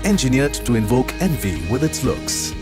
engineered to invoke envy with its looks.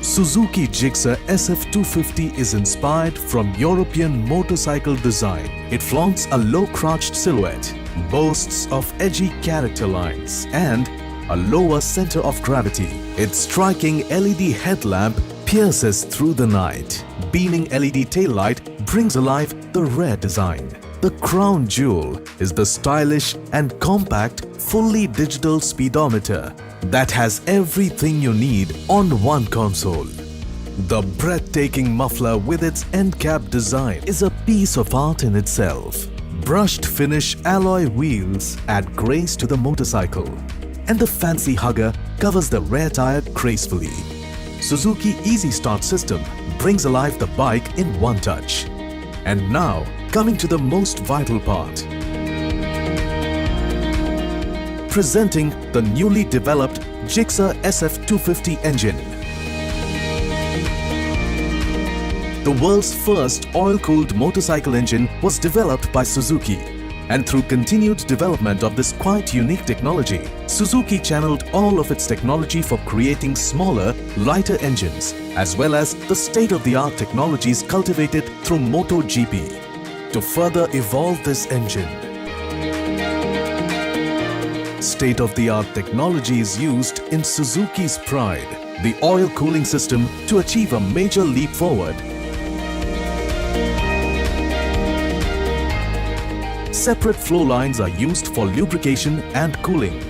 Suzuki Gixxer SF250 is inspired from European motorcycle design. It flaunts a low-crotched silhouette, boasts of edgy character lines and a lower center of gravity. Its striking LED headlamp pierces through the night. Beaming LED taillight brings alive the rare design. The crown jewel is the stylish and compact fully digital speedometer that has everything you need on one console. The breathtaking muffler with its end cap design is a piece of art in itself. Brushed finish alloy wheels add grace to the motorcycle, and the fancy hugger covers the rear tire gracefully. Suzuki Easy Start system brings alive the bike in one touch. And now, coming to the most vital part. Presenting the newly developed Gixxer SF250 engine. The world's first oil-cooled motorcycle engine was developed by Suzuki. And through continued development of this quite unique technology, Suzuki channeled all of its technology for creating smaller, lighter engines, as well as the state-of-the-art technologies cultivated through MotoGP to further evolve this engine. State-of-the-art technology is used in Suzuki's pride, the oil cooling system, to achieve a major leap forward. Separate flow lines are used for lubrication and cooling,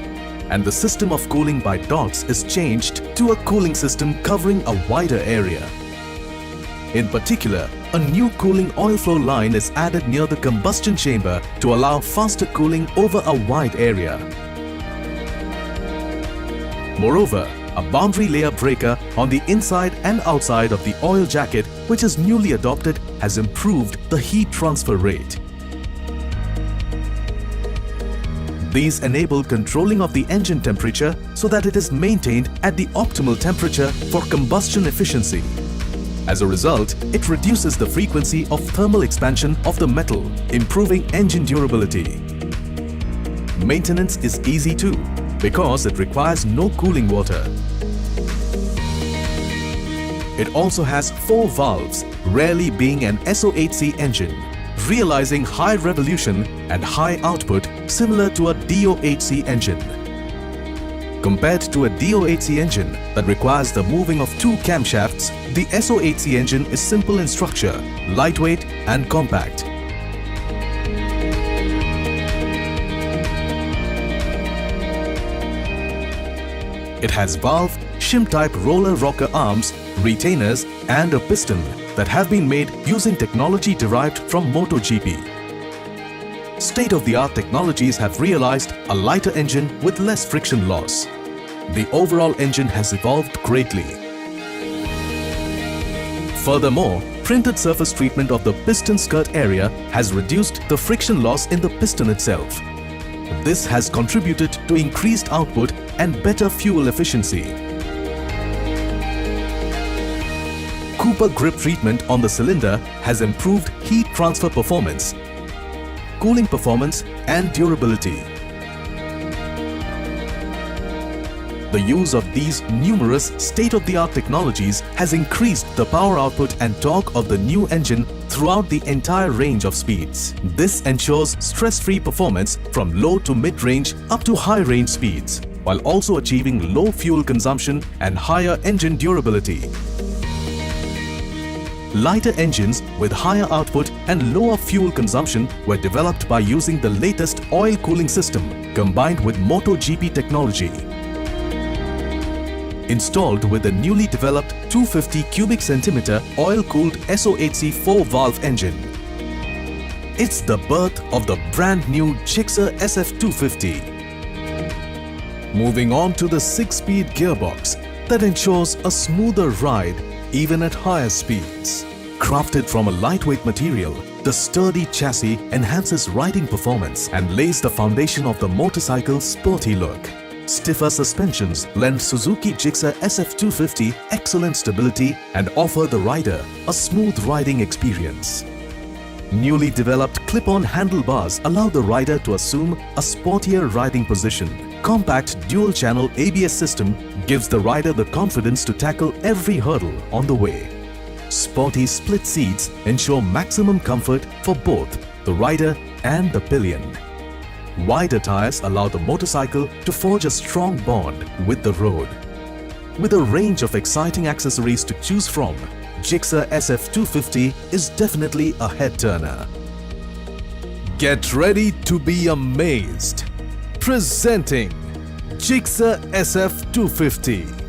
and the system of cooling by dots is changed to a cooling system covering a wider area. In particular, a new cooling oil flow line is added near the combustion chamber to allow faster cooling over a wide area. Moreover, a boundary layer breaker on the inside and outside of the oil jacket, which is newly adopted, has improved the heat transfer rate. These enable controlling of the engine temperature so that it is maintained at the optimal temperature for combustion efficiency. As a result, it reduces the frequency of thermal expansion of the metal, improving engine durability. Maintenance is easy too, because it requires no cooling water. It also has 4 valves, rarely being an SOHC engine, realizing high revolution and high output similar to a DOHC engine. Compared to a DOHC engine that requires the moving of 2 camshafts, the SOHC engine is simple in structure, lightweight and compact. It has valve, shim-type roller rocker arms, retainers and a piston that have been made using technology derived from MotoGP. State-of-the-art technologies have realized a lighter engine with less friction loss. The overall engine has evolved greatly. Furthermore, printed surface treatment of the piston skirt area has reduced the friction loss in the piston itself. This has contributed to increased output and better fuel efficiency. Cooper grip treatment on the cylinder has improved heat transfer performance, cooling performance and durability. The use of these numerous state-of-the-art technologies has increased the power output and torque of the new engine throughout the entire range of speeds. This ensures stress-free performance from low to mid-range up to high-range speeds, while also achieving low fuel consumption and higher engine durability. Lighter engines with higher output and lower fuel consumption were developed by using the latest oil cooling system combined with MotoGP technology. Installed with the newly developed 250 cubic centimeter oil-cooled SOHC 4-valve engine. It's the birth of the brand new Gixxer SF250. Moving on to the 6-speed gearbox that ensures a smoother ride even at higher speeds. Crafted from a lightweight material, the sturdy chassis enhances riding performance and lays the foundation of the motorcycle's sporty look. Stiffer suspensions lend Suzuki Gixxer SF250 excellent stability and offer the rider a smooth riding experience. Newly developed clip-on handlebars allow the rider to assume a sportier riding position. Compact dual-channel ABS system gives the rider the confidence to tackle every hurdle on the way. Sporty split seats ensure maximum comfort for both the rider and the pillion. Wider tires allow the motorcycle to forge a strong bond with the road. With a range of exciting accessories to choose from, Gixxer SF250 is definitely a head-turner. Get ready to be amazed. Presenting Gixxer SF250.